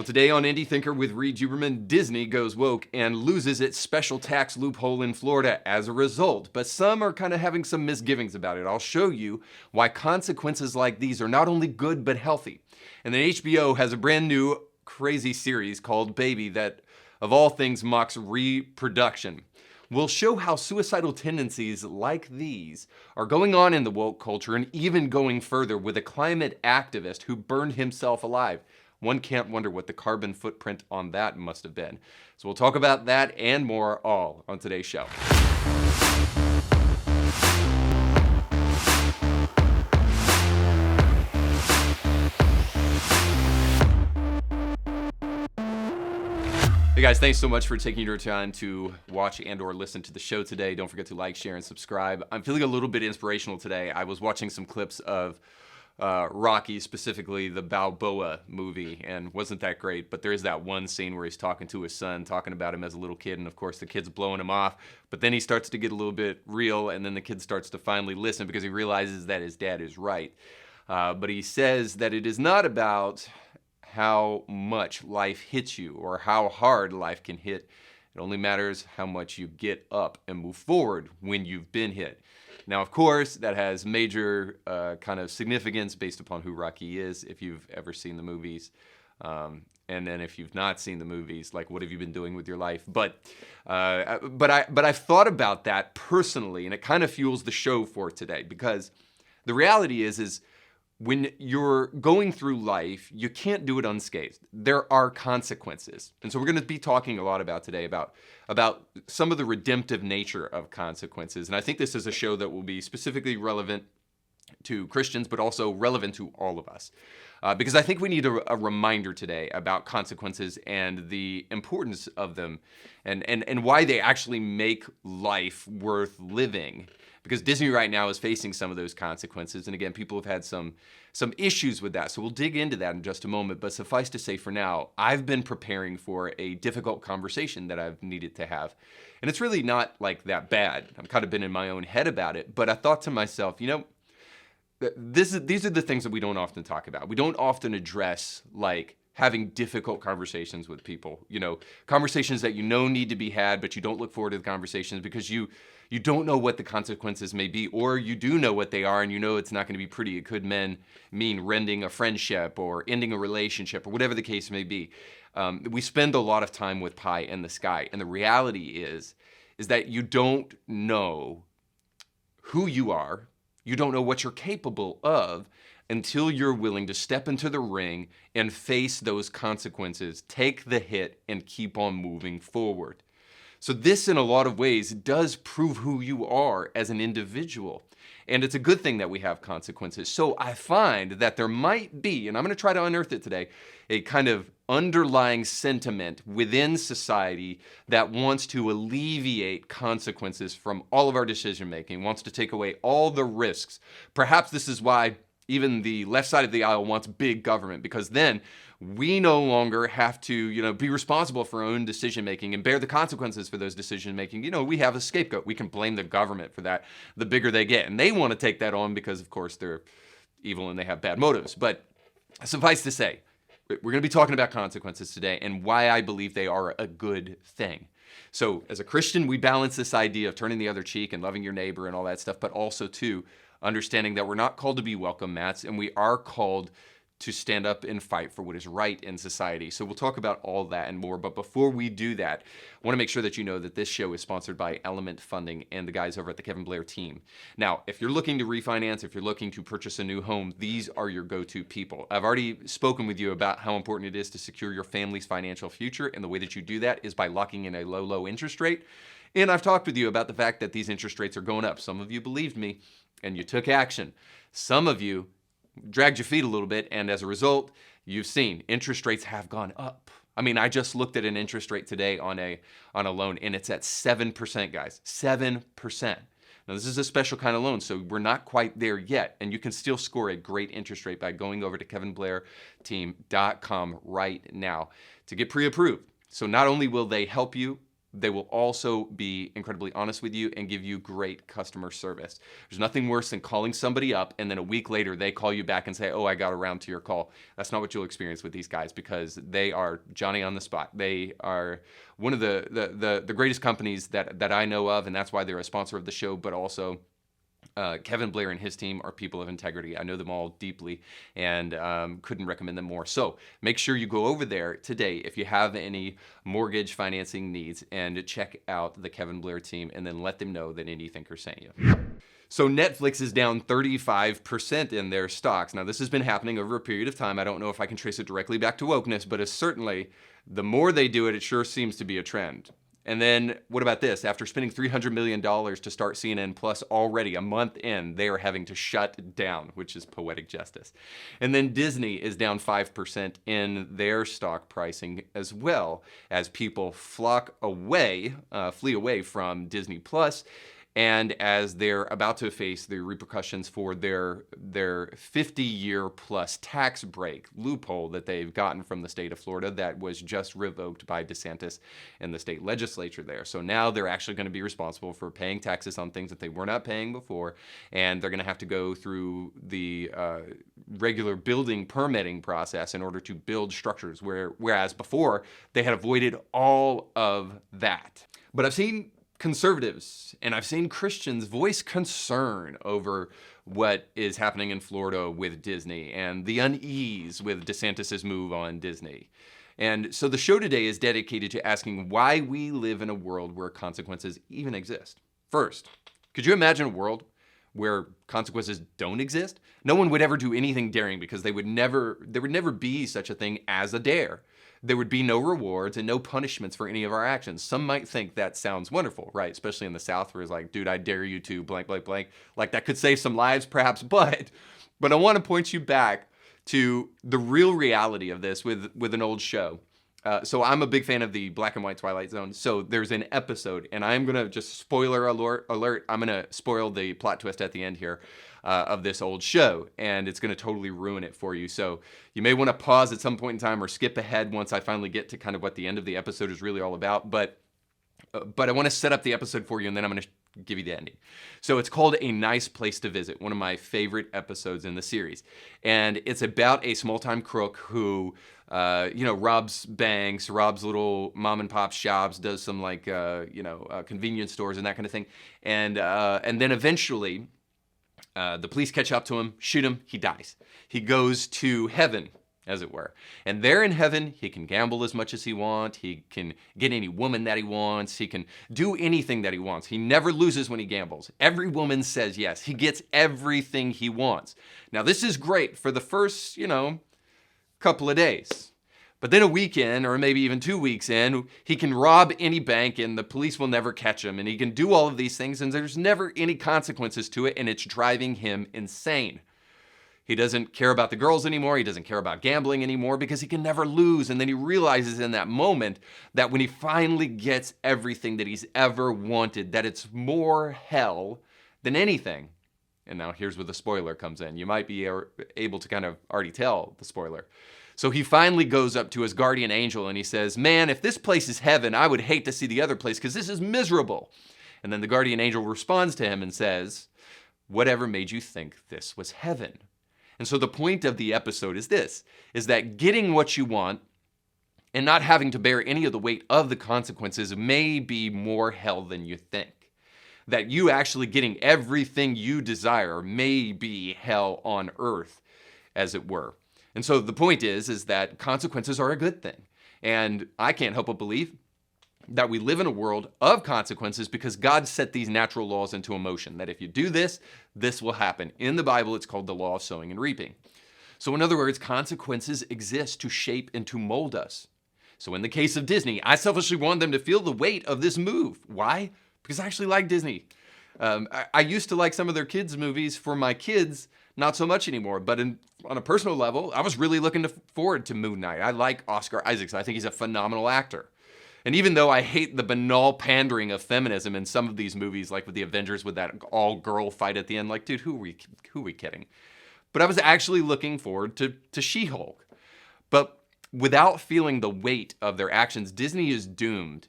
Well, today on Indie Thinker with Reed Huberman, Disney goes woke and loses its special tax loophole in Florida as a result. But some are kind of having some misgivings about it. I'll show you why consequences like these are not only good but healthy. And then HBO has a brand new crazy series called Baby that, of all things, mocks reproduction. We'll show how suicidal tendencies like these are going on in the woke culture and even going further with a climate activist who burned himself alive. One can't wonder what the carbon footprint on that must have been. So we'll talk about that and more all on today's show. Hey guys, thanks so much for taking your time to watch and or listen to the show today. Don't forget to like, share, and subscribe. I'm feeling a little bit inspirational today. I was watching some clips of Rocky, specifically the Balboa movie, and wasn't that great, but there is that one scene where he's talking to his son, talking about him as a little kid, and of course the kid's blowing him off, but then he starts to get a little bit real, and then the kid starts to finally listen because he realizes that his dad is right. But he says that it is not about how much life hits you or how hard life can hit. It only matters how much you get up and move forward when you've been hit. Now, of course, that has major kind of significance based upon who Rocky is, if you've ever seen the movies. And then if you've not seen the movies, like, what have you been doing with your life? But I've thought about that personally, and it kind of fuels the show for today, because the reality is when you're going through life, you can't do it unscathed. There are consequences. And so we're going to be talking a lot about today about some of the redemptive nature of consequences. And I think this is a show that will be specifically relevant to Christians, but also relevant to all of us. Because I think we need a reminder today about consequences and the importance of them and why they actually make life worth living. Because Disney right now is facing some of those consequences. And again, people have had some issues with that. So we'll dig into that in just a moment. But suffice to say for now, I've been preparing for a difficult conversation that I've needed to have. And it's really not like that bad. I've kind of been in my own head about it. But I thought to myself, these are the things that we don't often talk about. We don't often address, like, having difficult conversations with people. Conversations that need to be had, but you don't look forward to the conversations because you don't know what the consequences may be, or you do know what they are and it's not going to be pretty. It could mean rending a friendship or ending a relationship or whatever the case may be. We spend a lot of time with pie in the sky, and the reality is that you don't know who you are, you don't know what you're capable of until you're willing to step into the ring and face those consequences, take the hit, and keep on moving forward. So this, in a lot of ways, does prove who you are as an individual. And it's a good thing that we have consequences. So I find that there might be, and I'm going to try to unearth it today, a kind of underlying sentiment within society that wants to alleviate consequences from all of our decision making, wants to take away all the risks. Perhaps this is why even the left side of the aisle wants big government, because then we no longer have to, be responsible for our own decision making and bear the consequences for those decision making. We have a scapegoat. We can blame the government for that the bigger they get. And they want to take that on because, of course, they're evil and they have bad motives. But suffice to say, we're going to be talking about consequences today and why I believe they are a good thing. So as a Christian, we balance this idea of turning the other cheek and loving your neighbor and all that stuff, but also, too, understanding that we're not called to be welcome mats, and we are called to stand up and fight for what is right in society. So we'll talk about all that and more. But before we do that, I want to make sure that you know that this show is sponsored by Element Funding and the guys over at the Kevin Blair team. Now, if you're looking to refinance, if you're looking to purchase a new home, these are your go-to people. I've already spoken with you about how important it is to secure your family's financial future. And the way that you do that is by locking in a low interest rate. And I've talked with you about the fact that these interest rates are going up. Some of you believed me and you took action. Some of you dragged your feet a little bit, and as a result, you've seen interest rates have gone up. I mean, I just looked at an interest rate today on a loan, and it's at 7%, guys. 7%. Now, this is a special kind of loan, so we're not quite there yet, and you can still score a great interest rate by going over to kevinblairteam.com right now to get pre-approved. So not only will they help you They will also be incredibly honest with you and give you great customer service. There's nothing worse than calling somebody up and then a week later they call you back and say, oh, I got around to your call. That's not what you'll experience with these guys, because they are Johnny on the spot. They are one of the greatest companies that I know of, and that's why they're a sponsor of the show, but also Kevin Blair and his team are people of integrity. I know them all deeply and couldn't recommend them more. So make sure you go over there today if you have any mortgage financing needs and check out the Kevin Blair team, and then let them know that Indie Thinker sent you. So Netflix is down 35% in their stocks. Now, this has been happening over a period of time. I don't know if I can trace it directly back to wokeness, but it's certainly, the more they do it, it sure seems to be a trend. And then what about this? After spending $300 million to start CNN Plus already a month in, they are having to shut down, which is poetic justice. And then Disney is down 5% in their stock pricing, as well as people flee away from Disney Plus. And as they're about to face the repercussions for their 50-year plus tax break loophole that they've gotten from the state of Florida that was just revoked by DeSantis and the state legislature there. So now they're actually going to be responsible for paying taxes on things that they were not paying before, and they're going to have to go through the regular building permitting process in order to build structures, whereas before they had avoided all of that. But I've seen conservatives and I've seen Christians voice concern over what is happening in Florida with Disney and the unease with DeSantis's move on Disney. And so the show today is dedicated to asking why we live in a world where consequences even exist. First, could you imagine a world where consequences don't exist? No one would ever do anything daring because there would never be such a thing as a dare. There would be no rewards and no punishments for any of our actions. Some might think that sounds wonderful, right? Especially in the South, where it's like, dude, I dare you to blank, blank, blank. Like, that could save some lives perhaps, but I want to point you back to the real reality of this with an old show. So I'm a big fan of the black and white Twilight Zone. So there's an episode, and I'm going to just spoiler alert. I'm going to spoil the plot twist at the end here of this old show, and it's going to totally ruin it for you. So you may want to pause at some point in time or skip ahead once I finally get to kind of what the end of the episode is really all about. But I want to set up the episode for you, and then I'm going to give you the ending. So it's called A Nice Place to Visit, one of my favorite episodes in the series. And it's about a small-time crook who, robs banks, robs little mom and pop shops, does some convenience stores and that kind of thing. And then eventually the police catch up to him, shoot him, he dies. He goes to heaven, as it were. And there in heaven, he can gamble as much as he wants. He can get any woman that he wants. He can do anything that he wants. He never loses when he gambles. Every woman says yes. He gets everything he wants. Now, this is great for the first, couple of days. But then a week in, or maybe even 2 weeks in, he can rob any bank and the police will never catch him. And he can do all of these things and there's never any consequences to it, and it's driving him insane. He doesn't care about the girls anymore. He doesn't care about gambling anymore because he can never lose. And then he realizes in that moment that when he finally gets everything that he's ever wanted, that it's more hell than anything. And now here's where the spoiler comes in. You might be able to kind of already tell the spoiler. So he finally goes up to his guardian angel and he says, man, if this place is heaven, I would hate to see the other place because this is miserable. And then the guardian angel responds to him and says, whatever made you think this was heaven? And so the point of the episode is this, is that getting what you want and not having to bear any of the weight of the consequences may be more hell than you think. That you actually getting everything you desire may be hell on earth, as it were. And so the point is that consequences are a good thing. And I can't help but believe that we live in a world of consequences because God set these natural laws into motion, that if you do this, this will happen. In the Bible, it's called the law of sowing and reaping. So in other words, consequences exist to shape and to mold us. So in the case of Disney, I selfishly want them to feel the weight of this move. Why? Because I actually like Disney. I used to like some of their kids' movies for my kids, not so much anymore. But on a personal level, I was really looking forward to Moon Knight. I like Oscar Isaac. I think he's a phenomenal actor. And even though I hate the banal pandering of feminism in some of these movies, like with the Avengers with that all-girl fight at the end, like, dude, who are we kidding? But I was actually looking forward to She-Hulk. But without feeling the weight of their actions, Disney is doomed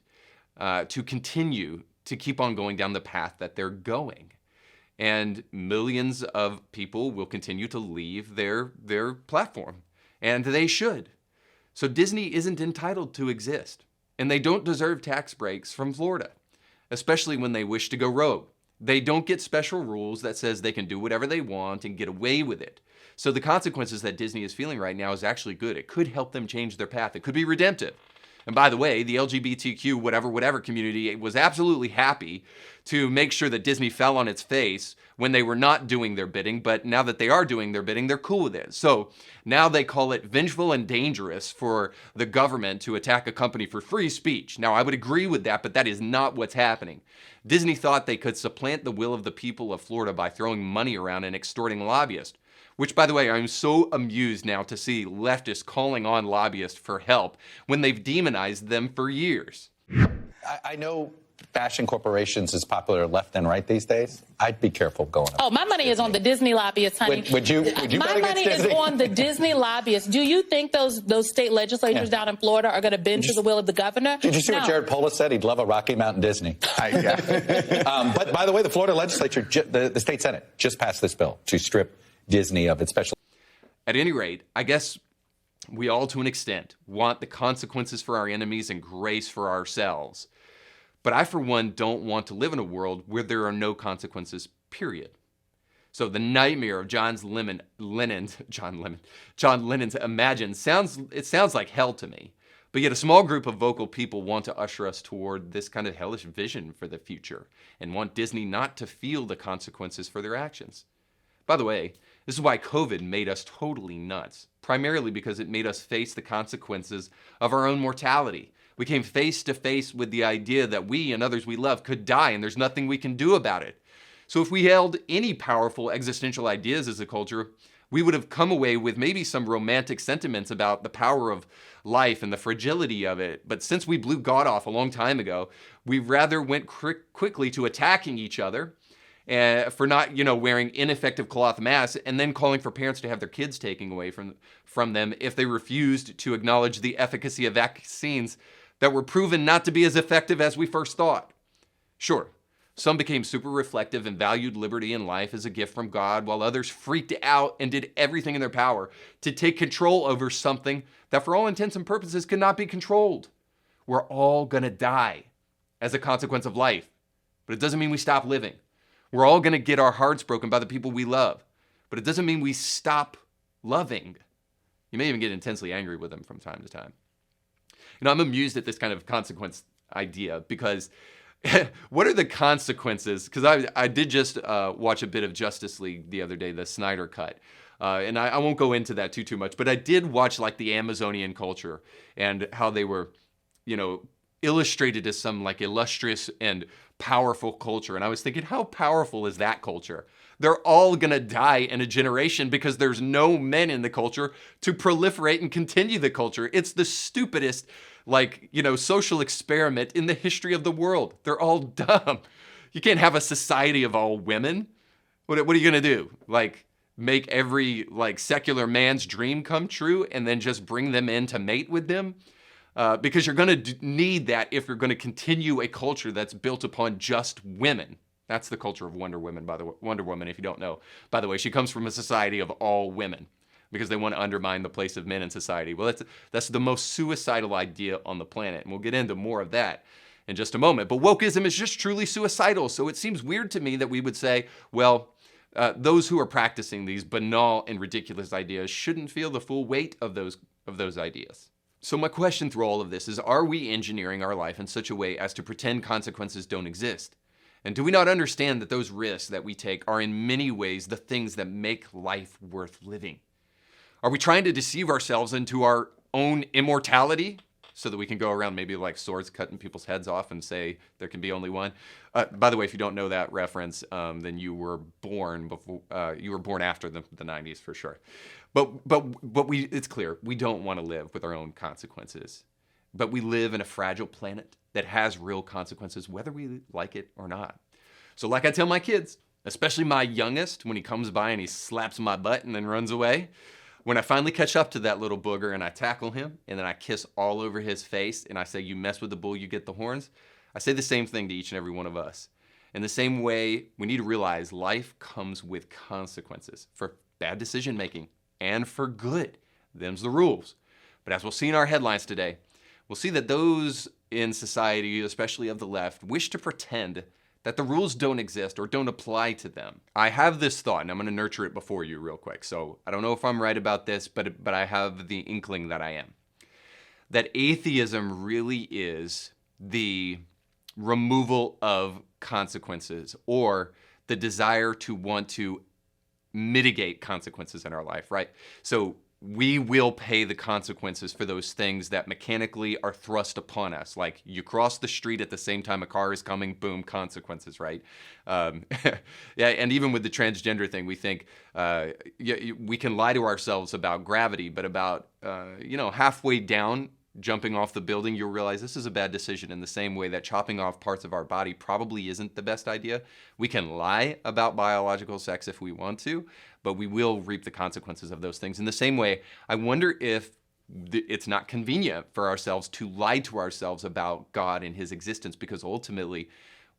to continue to keep on going down the path that they're going. And millions of people will continue to leave their platform, and they should. So Disney isn't entitled to exist, and they don't deserve tax breaks from Florida, especially when they wish to go rogue. They don't get special rules that says they can do whatever they want and get away with it. So the consequences that Disney is feeling right now is actually good. It could help them change their path. It could be redemptive. And by the way, the LGBTQ whatever community was absolutely happy to make sure that Disney fell on its face when they were not doing their bidding, but now that they are doing their bidding, they're cool with it. So now they call it vengeful and dangerous for the government to attack a company for free speech. Now, I would agree with that, but that is not what's happening. Disney thought they could supplant the will of the people of Florida by throwing money around and extorting lobbyists. Which, by the way, I'm so amused now to see leftists calling on lobbyists for help when they've demonized them for years. I know bashing corporations is popular left and right these days. I'd be careful going on. Oh, my money is on the Disney lobbyists, honey. Would you my money is on the Disney lobbyists. Do you think those state legislators down in Florida are going to bend to the will of the governor? Did you see what Jared Polis said? He'd love a Rocky Mountain Disney. But by the way, the Florida legislature, the state Senate, just passed this bill to strip Disney of its special. At any rate, I guess we all, to an extent, want the consequences for our enemies and grace for ourselves. But I, for one, don't want to live in a world where there are no consequences, period. So the nightmare of John Lennon's Imagine sounds like hell to me. But yet a small group of vocal people want to usher us toward this kind of hellish vision for the future and want Disney not to feel the consequences for their actions. By the way, this is why COVID made us totally nuts, primarily because it made us face the consequences of our own mortality. We came face to face with the idea that we and others we love could die and there's nothing we can do about it. So if we held any powerful existential ideas as a culture, we would have come away with maybe some romantic sentiments about the power of life and the fragility of it. But since we blew God off a long time ago, we rather went quickly to attacking each other for not, wearing ineffective cloth masks, and then calling for parents to have their kids taken away from them if they refused to acknowledge the efficacy of vaccines that were proven not to be as effective as we first thought. Sure, some became super reflective and valued liberty and life as a gift from God, while others freaked out and did everything in their power to take control over something that for all intents and purposes could not be controlled. We're all gonna die as a consequence of life, but it doesn't mean we stop living. We're all going to get our hearts broken by the people we love, but it doesn't mean we stop loving. You may even get intensely angry with them from time to time. I'm amused at this kind of consequence idea because what are the consequences? Because I did just watch a bit of Justice League the other day, the Snyder Cut. And I won't go into that too much, but I did watch like the Amazonian culture and how they were, illustrated as some like illustrious and powerful culture. And I was thinking, how powerful is that culture? They're all gonna die in a generation because there's no men in the culture to proliferate and continue the culture. It's the stupidest, social experiment in the history of the world. They're all dumb. You can't have a society of all women. What are you gonna do? Make every secular man's dream come true and then just bring them in to mate with them? Because you're going to need that if you're going to continue a culture that's built upon just women. That's the culture of Wonder Woman, Wonder Woman, if you don't know. By the way, she comes from a society of all women because they want to undermine the place of men in society. Well, that's the most suicidal idea on the planet, and we'll get into more of that in just a moment. But wokeism is just truly suicidal, so it seems weird to me that we would say, well, those who are practicing these banal and ridiculous ideas shouldn't feel the full weight of those ideas. So my question through all of this is, are we engineering our life in such a way as to pretend consequences don't exist? And do we not understand that those risks that we take are in many ways the things that make life worth living? Are we trying to deceive ourselves into our own immortality so that we can go around maybe like swords cutting people's heads off and say there can be only one? By the way, if you don't know that reference, then you were born after the 90s for sure. But it's clear we don't want to live with our own consequences. But we live in a fragile planet that has real consequences, whether we like it or not. So like I tell my kids, especially my youngest, when he comes by and he slaps my butt and then runs away, when I finally catch up to that little booger and I tackle him and then I kiss all over his face and I say, you mess with the bull, you get the horns, I say the same thing to each and every one of us. In the same way, we need to realize life comes with consequences for bad decision making and for good. Them's the rules. But as we'll see in our headlines today, we'll see that those in society, especially of the left, wish to pretend that the rules don't exist or don't apply to them. I have this thought, and I'm going to nurture it before you real quick. So I don't know if I'm right about this, but I have the inkling that I am. That atheism really is the removal of consequences, or the desire to want to mitigate consequences in our life, right? So we will pay the consequences for those things that mechanically are thrust upon us. Like you cross the street at the same time a car is coming, boom, consequences, right? Yeah, and even with the transgender thing, we think we can lie to ourselves about gravity, but about, halfway down, jumping off the building, you'll realize this is a bad decision, in the same way that chopping off parts of our body probably isn't the best idea. We can lie about biological sex if we want to, but we will reap the consequences of those things. In the same way, I wonder if it's not convenient for ourselves to lie to ourselves about God and his existence, because ultimately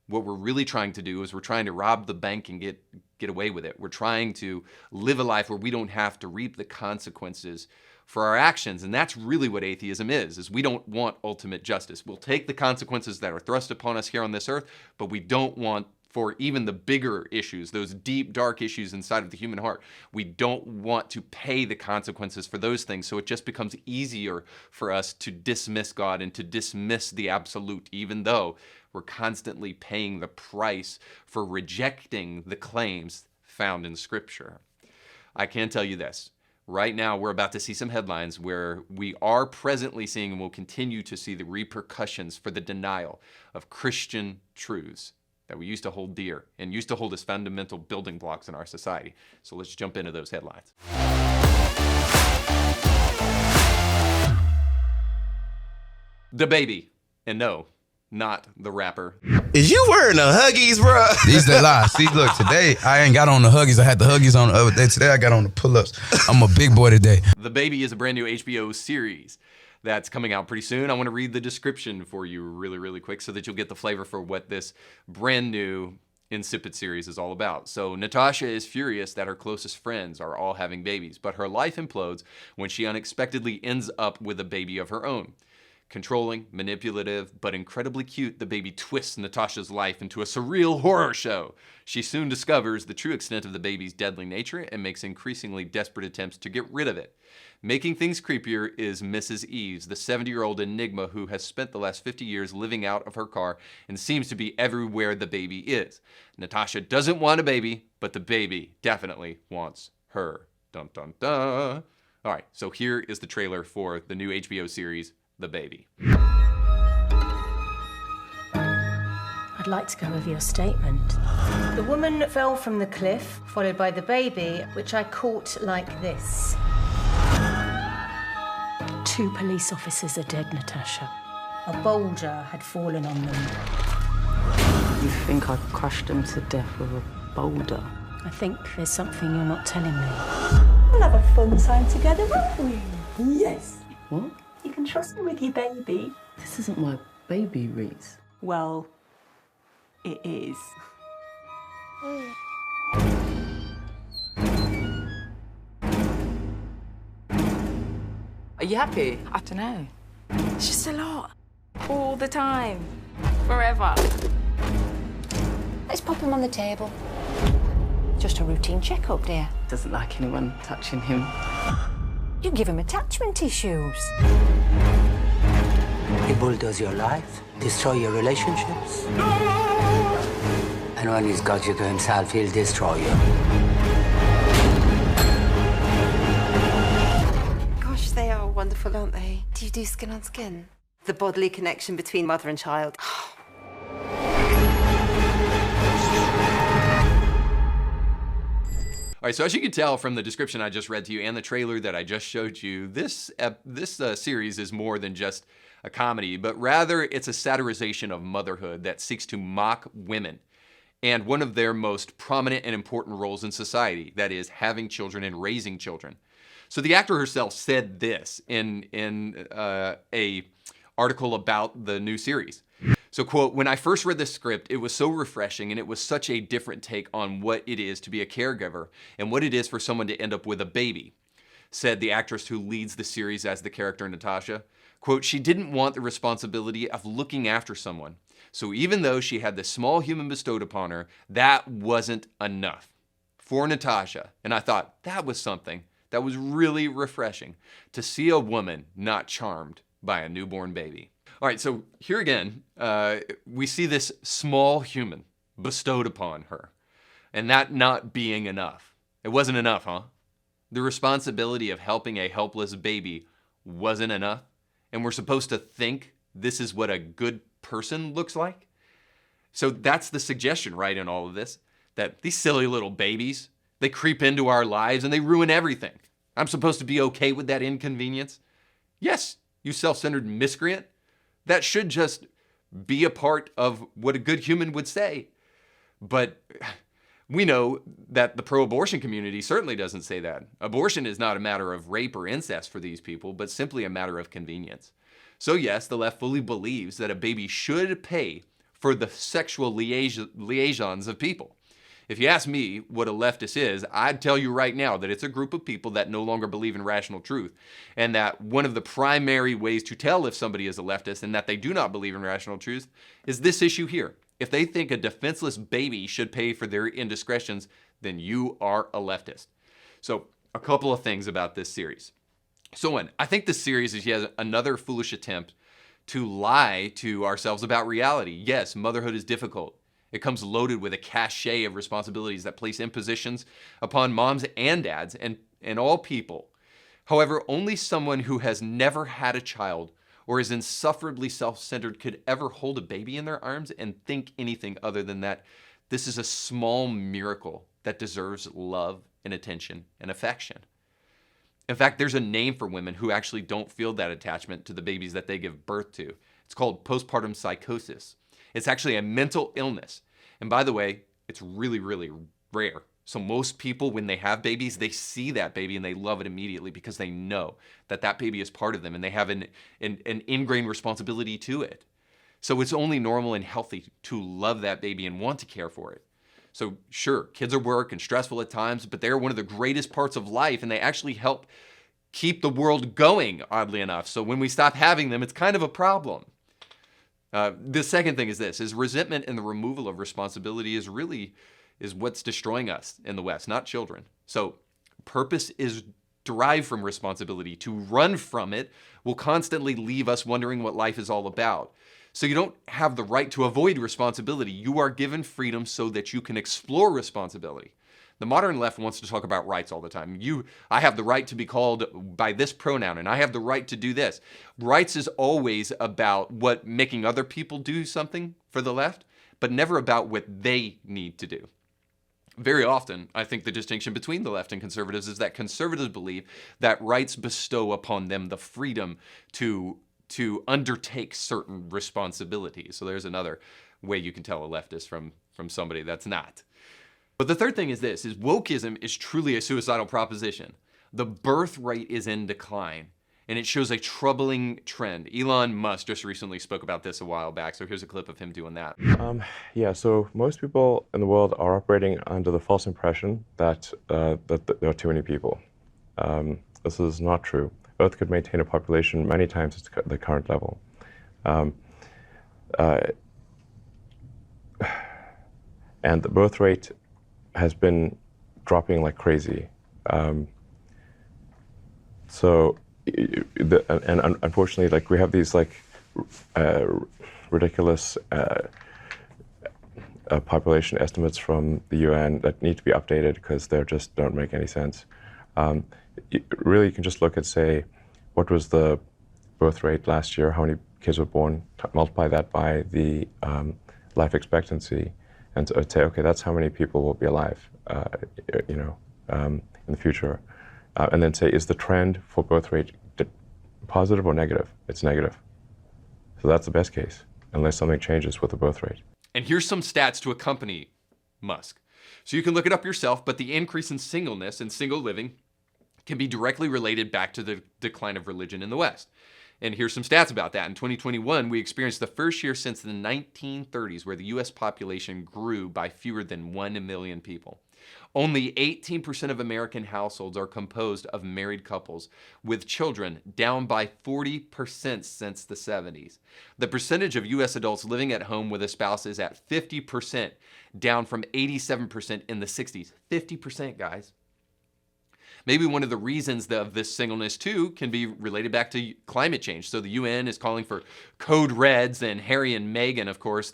what we're really trying to do is we're trying to rob the bank and get away with it. We're trying to live a life where we don't have to reap the consequences for our actions. And that's really what atheism is we don't want ultimate justice. We'll take the consequences that are thrust upon us here on this earth, but we don't want, for even the bigger issues, those deep, dark issues inside of the human heart, we don't want to pay the consequences for those things. So it just becomes easier for us to dismiss God and to dismiss the absolute, even though we're constantly paying the price for rejecting the claims found in Scripture. I can tell you this. Right now, we're about to see some headlines where we are presently seeing and will continue to see the repercussions for the denial of Christian truths that we used to hold dear and used to hold as fundamental building blocks in our society. So let's jump into those headlines. The baby. And no, not the rapper. Is you wearing the Huggies, bro? These the lie. See, look, today I ain't got on the Huggies. I had the Huggies on the other day. Today I got on the pull-ups. I'm a big boy today. The Baby is a brand new HBO series that's coming out pretty soon. I want to read the description for you really, really quick so that you'll get the flavor for what this brand new insipid series is all about. So Natasha is furious that her closest friends are all having babies, but her life implodes when she unexpectedly ends up with a baby of her own. Controlling, manipulative, but incredibly cute, the baby twists Natasha's life into a surreal horror show. She soon discovers the true extent of the baby's deadly nature and makes increasingly desperate attempts to get rid of it. Making things creepier is Mrs. Eves, the 70-year-old enigma who has spent the last 50 years living out of her car and seems to be everywhere the baby is. Natasha doesn't want a baby, but the baby definitely wants her. Dun dun dun. All right, so here is the trailer for the new HBO series, The Baby. I'd like to go over your statement. The woman fell from the cliff, followed by the baby, which I caught like this. 2 police officers are dead, Natasha. A boulder had fallen on them. You think I crushed them to death with a boulder? I think there's something you're not telling me. We'll have a fun time together, won't we? Yes. What? You can trust me with your baby. This isn't my baby, Reese. Well, it is. Are you happy? I don't know. It's just a lot. All the time. Forever. Let's pop him on the table. Just a routine checkup, dear. Doesn't like anyone touching him. You give him attachment issues. He bulldoze your life, destroy your relationships. And when he's got you to himself, he'll destroy you. Gosh, they are wonderful, aren't they? Do you do skin on skin? The bodily connection between mother and child. All right, so as you can tell from the description I just read to you and the trailer that I just showed you, this series is more than just a comedy, but rather it's a satirization of motherhood that seeks to mock women and one of their most prominent and important roles in society, that is having children and raising children. So the actor herself said this in a article about the new series. So, quote, "When I first read this script, it was so refreshing and it was such a different take on what it is to be a caregiver and what it is for someone to end up with a baby," said the actress who leads the series as the character Natasha. Quote, "She didn't want the responsibility of looking after someone. So even though she had this small human bestowed upon her, that wasn't enough for Natasha." And I thought that was something that was really refreshing, to see a woman not charmed by a newborn baby. All right, so here again, we see this small human bestowed upon her, and that not being enough. It wasn't enough, huh? The responsibility of helping a helpless baby wasn't enough, and we're supposed to think this is what a good person looks like? So that's the suggestion, right, in all of this, that these silly little babies, they creep into our lives and they ruin everything. I'm supposed to be okay with that inconvenience? Yes, you self-centered miscreant. That should just be a part of what a good human would say. But we know that the pro-abortion community certainly doesn't say that. Abortion is not a matter of rape or incest for these people, but simply a matter of convenience. So yes, the left fully believes that a baby should pay for the sexual liaisons of people. If you ask me what a leftist is, I'd tell you right now that it's a group of people that no longer believe in rational truth, and that one of the primary ways to tell if somebody is a leftist and that they do not believe in rational truth is this issue here. If they think a defenseless baby should pay for their indiscretions, then you are a leftist. So a couple of things about this series. So one, I think this series is yet another foolish attempt to lie to ourselves about reality. Yes, motherhood is difficult. It comes loaded with a cachet of responsibilities that place impositions upon moms and dads and all people. However, only someone who has never had a child or is insufferably self-centered could ever hold a baby in their arms and think anything other than that this is a small miracle that deserves love and attention and affection. In fact, there's a name for women who actually don't feel that attachment to the babies that they give birth to. It's called postpartum psychosis. It's actually a mental illness. And by the way, it's really, really rare. So most people, when they have babies, they see that baby and they love it immediately because they know that that baby is part of them and they have an ingrained responsibility to it. So it's only normal and healthy to love that baby and want to care for it. So sure, kids are work and stressful at times, but they're one of the greatest parts of life and they actually help keep the world going, oddly enough. So when we stop having them, it's kind of a problem. The second thing is this, is resentment and the removal of responsibility is what's destroying us in the West, not children. So purpose is derived from responsibility. To run from it will constantly leave us wondering what life is all about. So you don't have the right to avoid responsibility. You are given freedom so that you can explore responsibility. The modern left wants to talk about rights all the time. I have the right to be called by this pronoun, and I have the right to do this. Rights is always about what making other people do something for the left, but never about what they need to do. Very often, I think the distinction between the left and conservatives is that conservatives believe that rights bestow upon them the freedom to undertake certain responsibilities. So there's another way you can tell a leftist from somebody that's not. But the third thing is this, is wokeism is truly a suicidal proposition. The birth rate is in decline, and it shows a troubling trend. Elon Musk just recently spoke about this a while back, so here's a clip of him doing that. Yeah, so most people in the world are operating under the false impression that there are too many people. This is not true. Earth could maintain a population many times its the current level. And the birth rate has been dropping like crazy. Unfortunately, like we have these like ridiculous population estimates from the UN that need to be updated because they just don't make any sense. Really, you can just look at, say, what was the birth rate last year, how many kids were born, multiply that by the life expectancy, and so say, okay, that's how many people will be alive, in the future. And then say, is the trend for birth rate positive or negative? It's negative. So that's the best case, unless something changes with the birth rate. And here's some stats to accompany Musk. So you can look it up yourself, but the increase in singleness and single living can be directly related back to the decline of religion in the West. And here's some stats about that. In 2021, we experienced the first year since the 1930s where the U.S. population grew by fewer than 1 million people. Only 18% of American households are composed of married couples with children, down by 40% since the 70s. The percentage of U.S. adults living at home with a spouse is at 50%, down from 87% in the 60s. 50%, guys. Maybe one of the reasons of this singleness, too, can be related back to climate change. So the UN is calling for code reds, and Harry and Meghan, of course,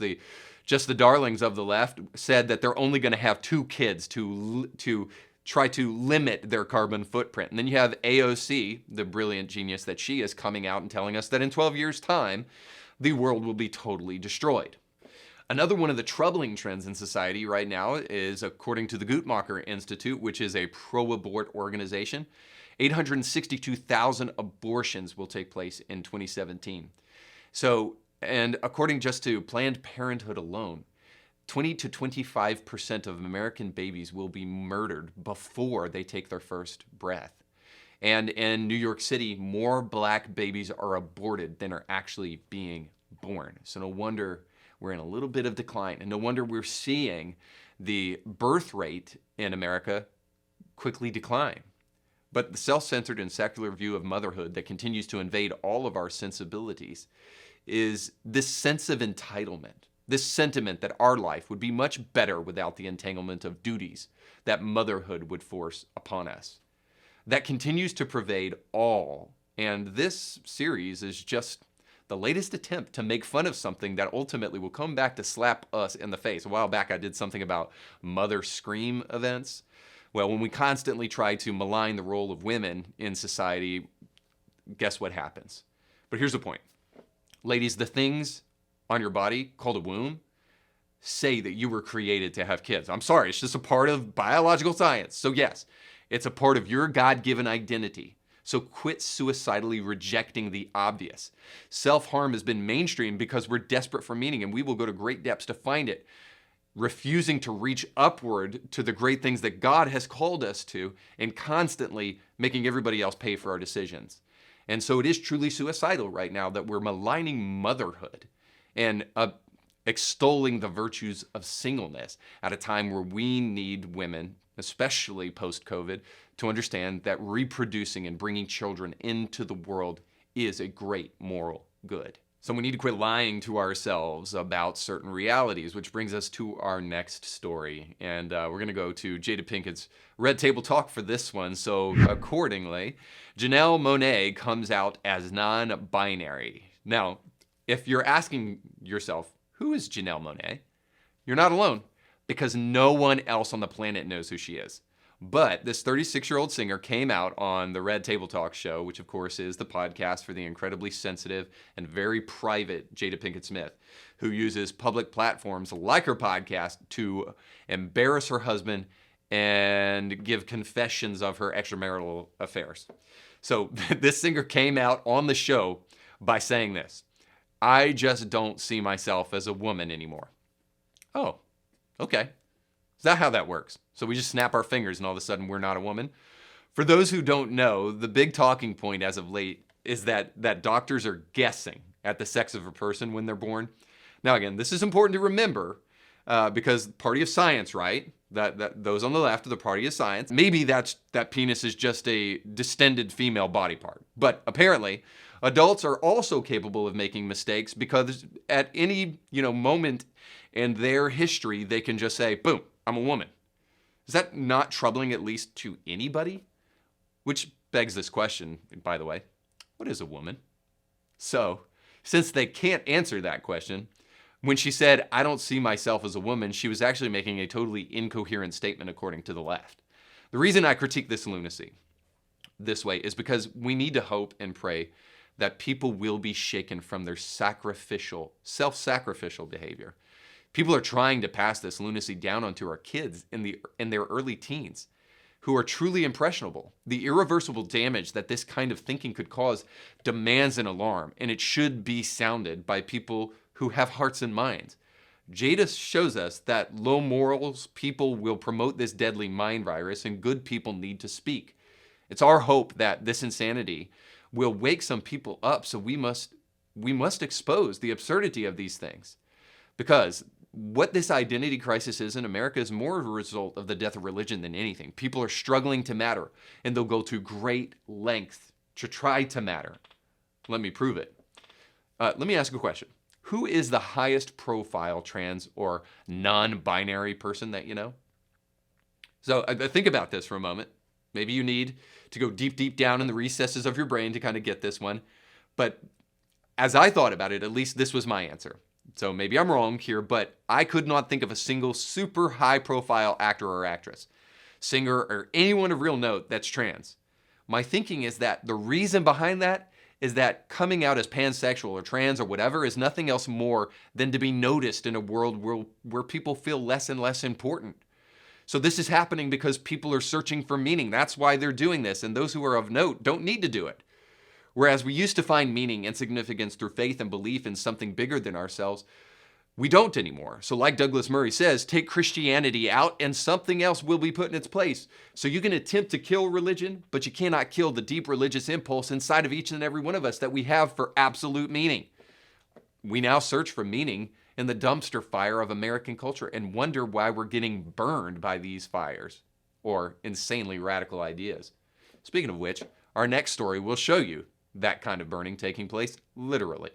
just the darlings of the left, said that they're only going to have 2 kids to try to limit their carbon footprint. And then you have AOC, the brilliant genius that she is, coming out and telling us that in 12 years' time, the world will be totally destroyed. Another one of the troubling trends in society right now is, according to the Guttmacher Institute, which is a pro-abort organization, 862,000 abortions will take place in 2017. So, and according just to Planned Parenthood alone, 20 to 25% of American babies will be murdered before they take their first breath. And in New York City, more black babies are aborted than are actually being born. So no wonder we're in a little bit of decline, and no wonder we're seeing the birth rate in America quickly decline. But the self-centered and secular view of motherhood that continues to invade all of our sensibilities is this sense of entitlement, this sentiment that our life would be much better without the entanglement of duties that motherhood would force upon us. That continues to pervade all, and this series is just the latest attempt to make fun of something that ultimately will come back to slap us in the face. A while back, I did something about mother scream events. Well, when we constantly try to malign the role of women in society, guess what happens? But here's the point. Ladies, the things on your body called a womb say that you were created to have kids. I'm sorry, it's just a part of biological science. So yes, it's a part of your God-given identity. So quit suicidally rejecting the obvious. Self-harm has been mainstream because we're desperate for meaning, and we will go to great depths to find it, refusing to reach upward to the great things that God has called us to, and constantly making everybody else pay for our decisions. And so it is truly suicidal right now that we're maligning motherhood and extolling the virtues of singleness at a time where we need women, especially post-COVID, to understand that reproducing and bringing children into the world is a great moral good. So we need to quit lying to ourselves about certain realities, which brings us to our next story. And we're going to go to Jada Pinkett's Red Table Talk for this one. So accordingly, Janelle Monae comes out as non-binary. Now, if you're asking yourself, who is Janelle Monae? You're not alone, because no one else on the planet knows who she is. But this 36-year-old singer came out on the Red Table Talk show, which of course is the podcast for the incredibly sensitive and very private Jada Pinkett Smith, who uses public platforms like her podcast to embarrass her husband and give confessions of her extramarital affairs. So this singer came out on the show by saying this: "I just don't see myself as a woman anymore." Oh, okay. Is that how that works? So we just snap our fingers and all of a sudden we're not a woman? For those who don't know, the big talking point as of late is that doctors are guessing at the sex of a person when they're born. Now again, this is important to remember because party of science, right? That those on the left are the party of science. Maybe that penis is just a distended female body part. But apparently, adults are also capable of making mistakes because at any moment in their history, they can just say, boom, I'm a woman. Is that not troubling, at least to anybody? Which begs this question, by the way, what is a woman? So, since they can't answer that question, when she said, "I don't see myself as a woman," she was actually making a totally incoherent statement according to the left. The reason I critique this lunacy this way is because we need to hope and pray that people will be shaken from their self-sacrificial behavior. People are trying to pass this lunacy down onto our kids in their early teens, who are truly impressionable. The irreversible damage that this kind of thinking could cause demands an alarm, and it should be sounded by people who have hearts and minds. Jada shows us that low morals people will promote this deadly mind virus, and good people need to speak. It's our hope that this insanity will wake some people up. So we must expose the absurdity of these things, because what this identity crisis is in America is more of a result of the death of religion than anything. People are struggling to matter, and they'll go to great lengths to try to matter. Let me prove it. Let me ask a question. Who is the highest profile trans or non-binary person that you know? So think about this for a moment. Maybe you need to go deep, deep down in the recesses of your brain to kind of get this one. But as I thought about it, at least this was my answer. So maybe I'm wrong here, but I could not think of a single super high profile actor or actress, singer, or anyone of real note that's trans. My thinking is that the reason behind that is that coming out as pansexual or trans or whatever is nothing else more than to be noticed in a world where people feel less and less important. So this is happening because people are searching for meaning. That's why they're doing this. And those who are of note don't need to do it. Whereas we used to find meaning and significance through faith and belief in something bigger than ourselves, we don't anymore. So like Douglas Murray says, take Christianity out and something else will be put in its place. So you can attempt to kill religion, but you cannot kill the deep religious impulse inside of each and every one of us that we have for absolute meaning. We now search for meaning in the dumpster fire of American culture and wonder why we're getting burned by these fires or insanely radical ideas. Speaking of which, our next story will show you that kind of burning taking place literally.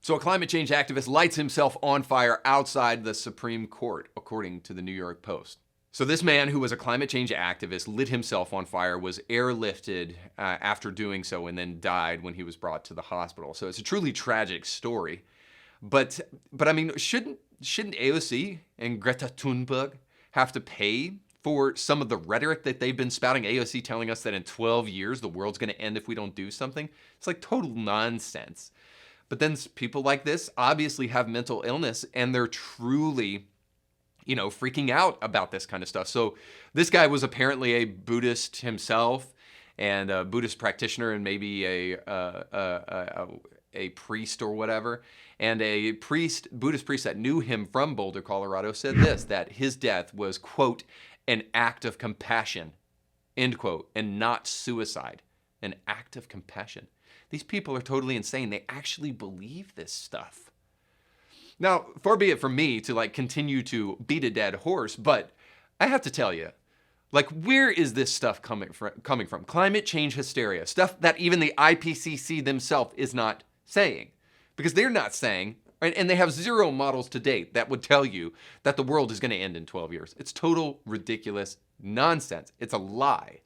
So a climate change activist lights himself on fire outside the Supreme Court, according to the New York Post. So this man, who was a climate change activist, lit himself on fire, was airlifted after doing so, and then died when he was brought to the hospital. So it's a truly tragic story. But I mean, shouldn't AOC and Greta Thunberg have to pay for some of the rhetoric that they've been spouting? AOC telling us that in 12 years, the world's going to end if we don't do something. It's like total nonsense. But then people like this obviously have mental illness, and they're truly, freaking out about this kind of stuff. So this guy was apparently a Buddhist himself, and a Buddhist practitioner, and maybe a priest or whatever. And a Buddhist priest that knew him from Boulder, Colorado, said this, that his death was, quote, an act of compassion, end quote, and not suicide. An act of compassion. These people are totally insane. They actually believe this stuff. Now, far be it from me to continue to beat a dead horse, but I have to tell you, where is this stuff coming from? Climate change hysteria, stuff that even the IPCC themselves is not saying. Because they're not saying, and they have zero models to date that would tell you that the world is going to end in 12 years. It's total ridiculous nonsense. It's a lie.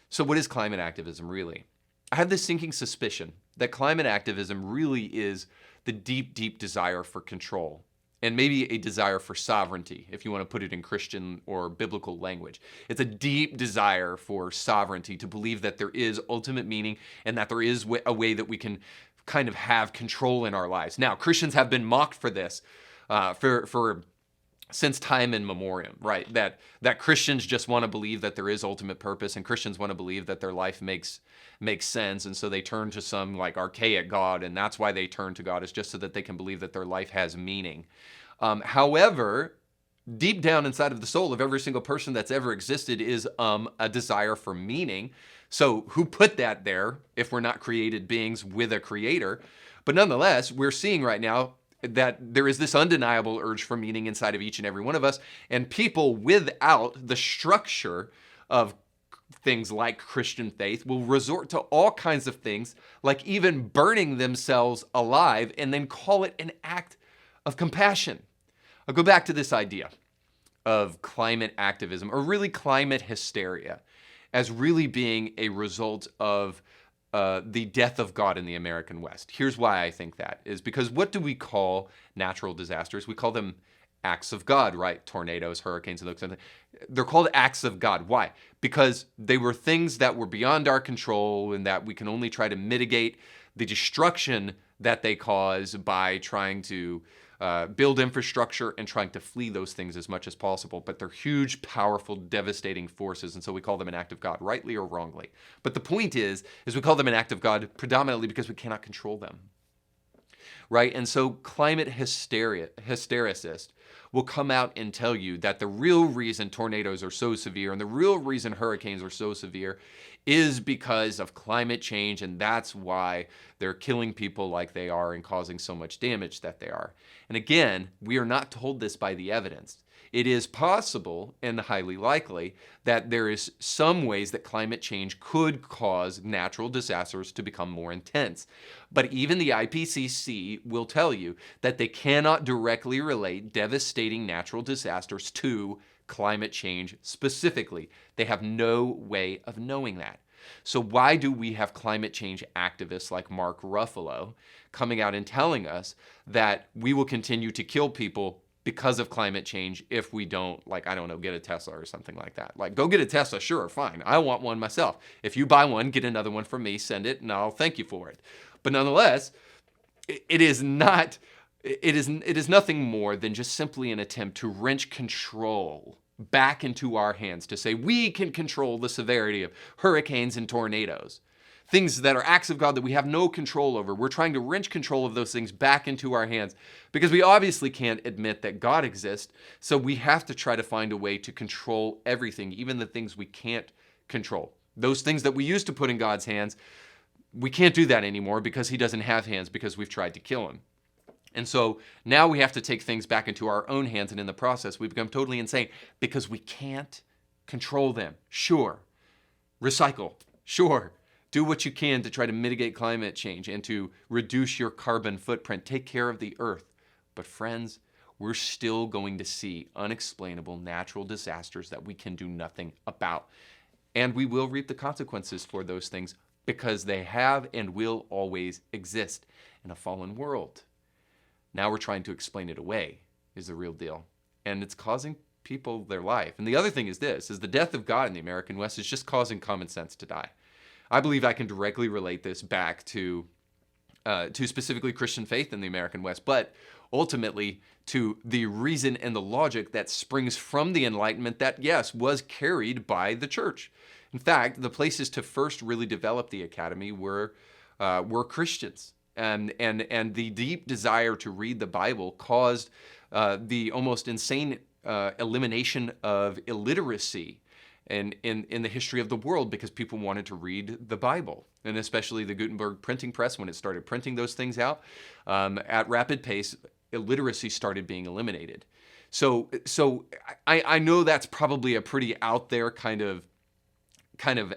So what is climate activism really? I have this sinking suspicion that climate activism really is the deep, deep desire for control, and maybe a desire for sovereignty, if you want to put it in Christian or biblical language. It's a deep desire for sovereignty, to believe that there is ultimate meaning and that there is a way that we can kind of have control in our lives. Now, Christians have been mocked for this since time immemorial, right? That Christians just want to believe that there is ultimate purpose, and Christians want to believe that their life makes sense, and so they turn to some archaic God, and that's why they turn to God, is just so that they can believe that their life has meaning. However, deep down inside of the soul of every single person that's ever existed is a desire for meaning. So who put that there if we're not created beings with a creator? But nonetheless, we're seeing right now that there is this undeniable urge for meaning inside of each and every one of us, and people without the structure of things like Christian faith will resort to all kinds of things, like even burning themselves alive, and then call it an act of compassion. I'll go back to this idea of climate activism, or really climate hysteria, as really being a result of the death of God in the American West. Here's why I think that is because what do we call natural disasters? We call them acts of God, right? Tornadoes, hurricanes, and those kind of things. They're called acts of God. Why? Because they were things that were beyond our control, and that we can only try to mitigate the destruction that they cause by trying to build infrastructure and trying to flee those things as much as possible. But they're huge, powerful, devastating forces, and so we call them an act of God, rightly or wrongly. But the point is we call them an act of God predominantly because we cannot control them. right? And so climate hystericists will come out and tell you that the real reason tornadoes are so severe and the real reason hurricanes are so severe is because of climate change, and that's why they're killing people like they are and causing so much damage that they are. And again, we are not told this by the evidence. It is possible and highly likely that there is some ways that climate change could cause natural disasters to become more intense. But even the IPCC will tell you that they cannot directly relate devastating natural disasters to climate change specifically. They have no way of knowing that. So why do we have climate change activists like Mark Ruffalo coming out and telling us that we will continue to kill people because of climate change if we don't, like, I don't know, get a Tesla or something like that? Like, go get a Tesla, sure, fine. I want one myself. If you buy one, get another one from me, send it, and I'll thank you for it. But nonetheless, it is nothing more than just simply an attempt to wrench control back into our hands, to say we can control the severity of hurricanes and tornadoes. Things that are acts of God that we have no control over. We're trying to wrench control of those things back into our hands because we obviously can't admit that God exists. So we have to try to find a way to control everything, even the things we can't control. Those things that we used to put in God's hands, we can't do that anymore because he doesn't have hands because we've tried to kill him. And so now we have to take things back into our own hands, and in the process, we become totally insane because we can't control them. Sure. Recycle. Sure. Do what you can to try to mitigate climate change and to reduce your carbon footprint. Take care of the earth. But friends, we're still going to see unexplainable natural disasters that we can do nothing about. And we will reap the consequences for those things because they have and will always exist in a fallen world. Now we're trying to explain it away is the real deal. And it's causing people their life. And the other thing is this, is the death of God in the American West is just causing common sense to die. I believe I can directly relate this back to specifically Christian faith in the American West, but ultimately to the reason and the logic that springs from the Enlightenment that, yes, was carried by the church. In fact, the places to first really develop the academy were Christians. And the deep desire to read the Bible caused the almost insane elimination of illiteracy in the history of the world because people wanted to read the Bible. And especially the Gutenberg printing press, when it started printing those things out at rapid pace, illiteracy started being eliminated. So I know that's probably a pretty out there kind of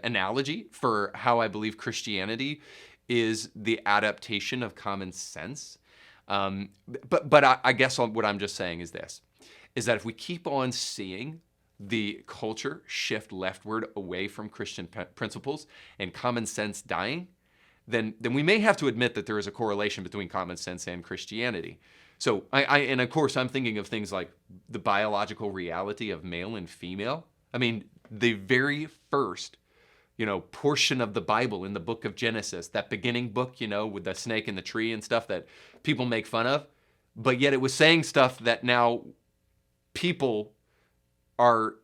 analogy for how I believe Christianity is the adaptation of common sense. But I guess what I'm just saying is this, is that if we keep on seeing the culture shift leftward away from Christian principles and common sense dying, then we may have to admit that there is a correlation between common sense and Christianity. So and of course I'm thinking of things like the biological reality of male and female. I mean, the very first portion of the Bible in the book of Genesis, that beginning book, with the snake and the tree and stuff that people make fun of, but yet it was saying stuff that now people are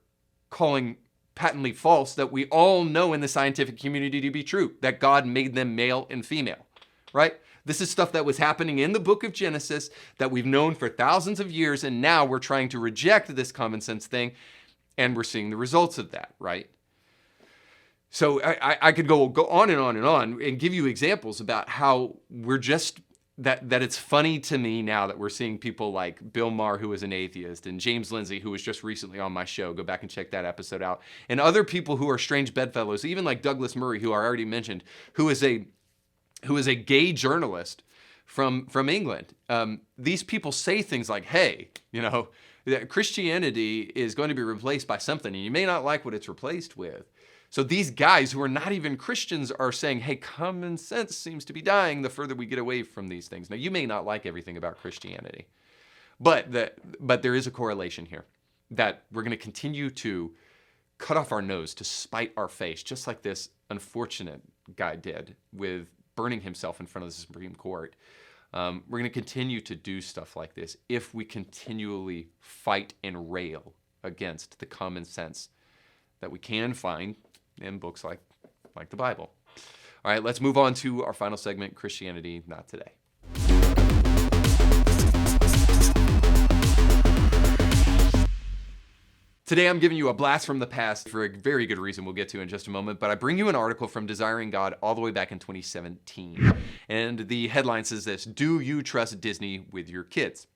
calling patently false, that we all know in the scientific community to be true, that God made them male and female, right? This is stuff that was happening in the book of Genesis that we've known for thousands of years, and now we're trying to reject this common sense thing, and we're seeing the results of that, right? So I could go on and on and on and give you examples about how we're just, that it's funny to me now that we're seeing people like Bill Maher, who is an atheist, and James Lindsay, who was just recently on my show. Go back and check that episode out. And other people who are strange bedfellows, even like Douglas Murray, who I already mentioned, who is a gay journalist from England. These people say things like, hey, that Christianity is going to be replaced by something, and you may not like what it's replaced with. So these guys who are not even Christians are saying, hey, common sense seems to be dying the further we get away from these things. Now, you may not like everything about Christianity, but there is a correlation here that we're going to continue to cut off our nose to spite our face, just like this unfortunate guy did with burning himself in front of the Supreme Court. We're going to continue to do stuff like this if we continually fight and rail against the common sense that we can find in books like the Bible. All right, let's move on to our final segment, Christianity Not Today. Today I'm giving you a blast from the past for a very good reason we'll get to in just a moment, but I bring you an article from Desiring God all the way back in 2017. And the headline says this: do you trust Disney with your kids?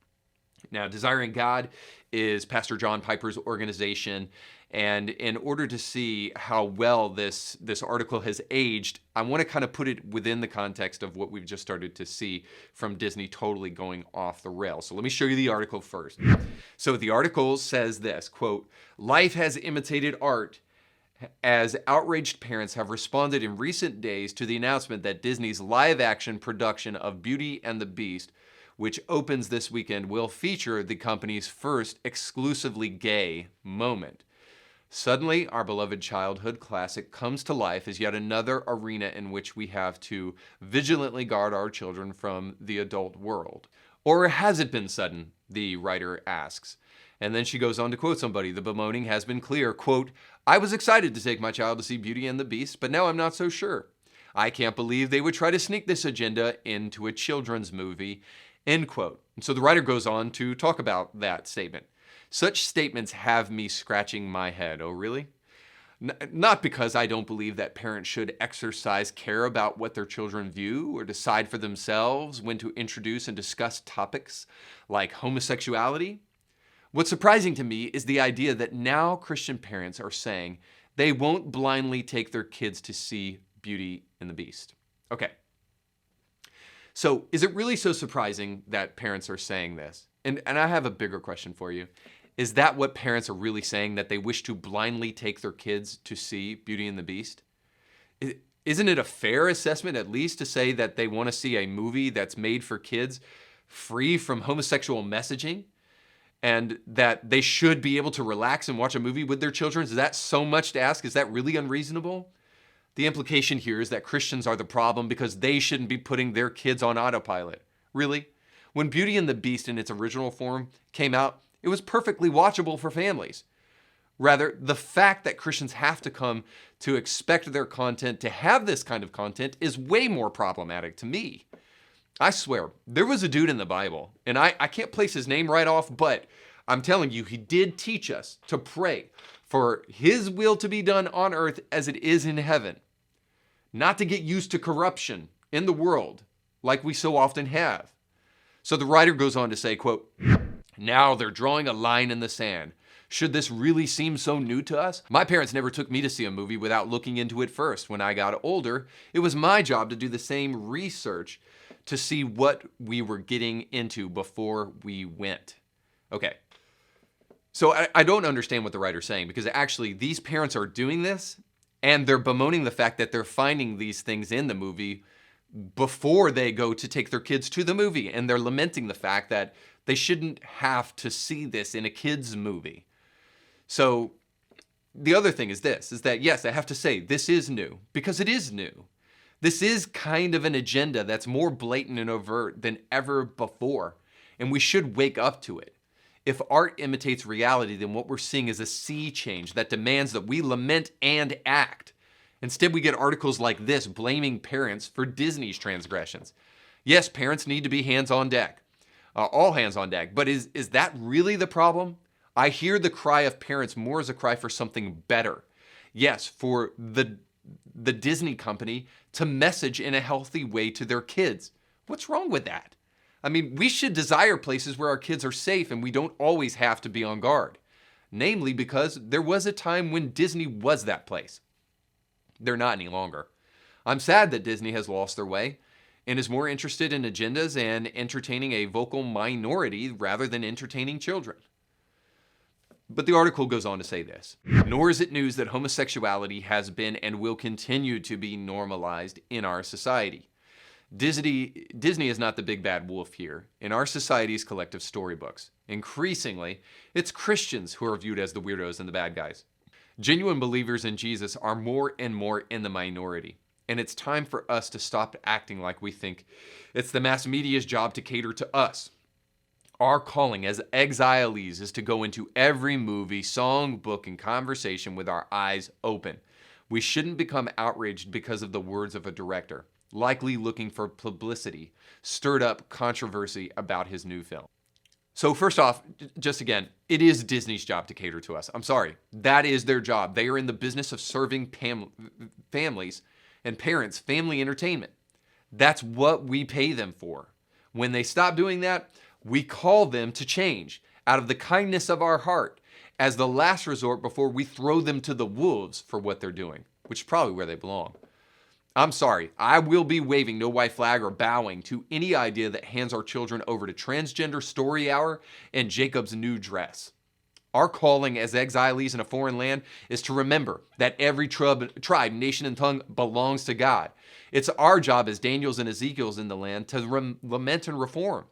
Now, Desiring God is Pastor John Piper's organization, and in order to see how well this article has aged, I want to kind of put it within the context of what we've just started to see from Disney totally going off the rails. So let me show you the article first. So the article says this, quote, "Life has imitated art as outraged parents have responded in recent days to the announcement that Disney's live-action production of Beauty and the Beast, which opens this weekend, will feature the company's first exclusively gay moment. Suddenly, our beloved childhood classic comes to life as yet another arena in which we have to vigilantly guard our children from the adult world. Or has it been sudden?" the writer asks. And then she goes on to quote somebody. "The bemoaning has been clear. Quote, I was excited to take my child to see Beauty and the Beast, but now I'm not so sure. I can't believe they would try to sneak this agenda into a children's movie." End quote. And so the writer goes on to talk about that statement. "Such statements have me scratching my head." Oh, really? Not because I don't believe that parents should exercise care about what their children view or decide for themselves when to introduce and discuss topics like homosexuality. What's surprising to me is the idea that now Christian parents are saying they won't blindly take their kids to see Beauty and the Beast. Okay. So is it really so surprising that parents are saying this? And I have a bigger question for you. Is that what parents are really saying, that they wish to blindly take their kids to see Beauty and the Beast? Isn't it a fair assessment, at least, to say that they want to see a movie that's made for kids free from homosexual messaging, and that they should be able to relax and watch a movie with their children? Is that so much to ask? Is that really unreasonable? The implication here is that Christians are the problem because they shouldn't be putting their kids on autopilot. Really? When Beauty and the Beast in its original form came out, it was perfectly watchable for families. Rather, the fact that Christians have to come to expect their content to have this kind of content is way more problematic to me. I swear, there was a dude in the Bible, and I can't place his name right off, but I'm telling you, he did teach us to pray for his will to be done on earth as it is in heaven. Not to get used to corruption in the world like we so often have. So the writer goes on to say, quote, "Now they're drawing a line in the sand. Should this really seem so new to us? My parents never took me to see a movie without looking into it first. When I got older, it was my job to do the same research to see what we were getting into before we went." Okay. So I don't understand what the writer's saying, because actually these parents are doing this and they're bemoaning the fact that they're finding these things in the movie before they go to take their kids to the movie. And they're lamenting the fact that they shouldn't have to see this in a kid's movie. So the other thing is this, is that yes, I have to say this is new, because it is new. This is kind of an agenda that's more blatant and overt than ever before, and we should wake up to it. If art imitates reality, then what we're seeing is a sea change that demands that we lament and act. Instead, we get articles like this blaming parents for Disney's transgressions. Yes, parents need to be hands on deck, all hands on deck, but is that really the problem? I hear the cry of parents more as a cry for something better. Yes, for the Disney company to message in a healthy way to their kids. What's wrong with that? I mean, we should desire places where our kids are safe and we don't always have to be on guard. Namely because there was a time when Disney was that place. They're not any longer. I'm sad that Disney has lost their way and is more interested in agendas and entertaining a vocal minority rather than entertaining children. But the article goes on to say this: "Nor is it news that homosexuality has been and will continue to be normalized in our society. Disney is not the big bad wolf here in our society's collective storybooks. Increasingly, it's Christians who are viewed as the weirdos and the bad guys. Genuine believers in Jesus are more and more in the minority, and it's time for us to stop acting like we think it's the mass media's job to cater to us. Our calling as exilees is to go into every movie, song, book, and conversation with our eyes open. We shouldn't become outraged because of the words of a director, likely looking for publicity, stirred up controversy about his new film." So first off, just again, it is Disney's job to cater to us. I'm sorry. That is their job. They are in the business of serving families and parents family entertainment. That's what we pay them for. When they stop doing that, we call them to change out of the kindness of our heart as the last resort before we throw them to the wolves for what they're doing, which is probably where they belong. I'm sorry, I will be waving no white flag or bowing to any idea that hands our children over to transgender story hour and Jacob's new dress. Our calling as exilees in a foreign land is to remember that every tribe, nation, and tongue belongs to God. It's our job as Daniel's and Ezekiel's in the land to lament and reform.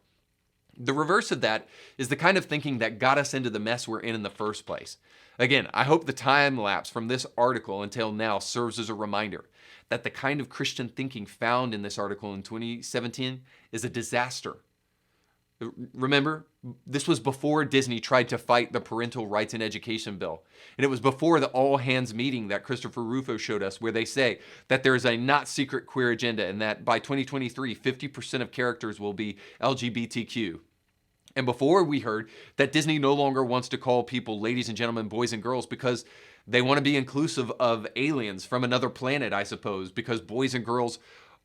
The reverse of that is the kind of thinking that got us into the mess we're in the first place. Again, I hope the time lapse from this article until now serves as a reminder that the kind of Christian thinking found in this article in 2017 is a disaster. Remember, this was before Disney tried to fight the parental rights and education bill. And it was before the all-hands meeting that Christopher Rufo showed us where they say that there is a not secret queer agenda and that by 2023, 50% of characters will be LGBTQ. And before we heard that Disney no longer wants to call people ladies and gentlemen, boys and girls because they want to be inclusive of aliens from another planet, I suppose, because boys and girls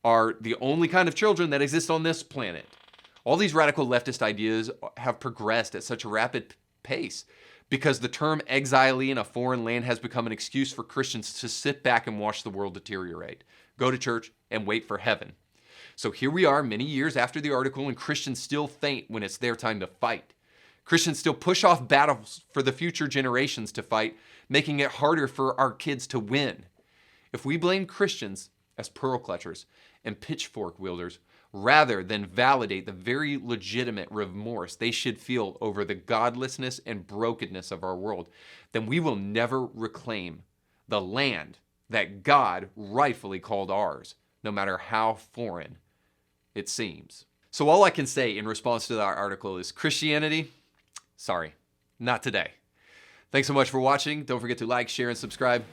are the only kind of children that exist on this planet. All these radical leftist ideas have progressed at such a rapid pace because the term exilee in a foreign land has become an excuse for Christians to sit back and watch the world deteriorate, go to church, and wait for heaven. So here we are many years after the article, and Christians still faint when it's their time to fight. Christians still push off battles for the future generations to fight, making it harder for our kids to win. If we blame Christians as pearl clutchers and pitchfork wielders, rather than validate the very legitimate remorse they should feel over the godlessness and brokenness of our world, then we will never reclaim the land that God rightfully called ours, no matter how foreign it seems. So all I can say in response to that article is Christianity, sorry, not today. Thanks so much for watching. Don't forget to like, share, and subscribe.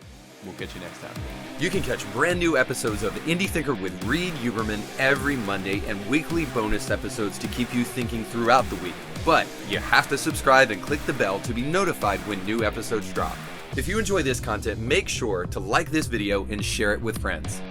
We'll catch you next time. You can catch brand new episodes of Indie Thinker with Reed Huberman every Monday and weekly bonus episodes to keep you thinking throughout the week. But you have to subscribe and click the bell to be notified when new episodes drop. If you enjoy this content, make sure to like this video and share it with friends.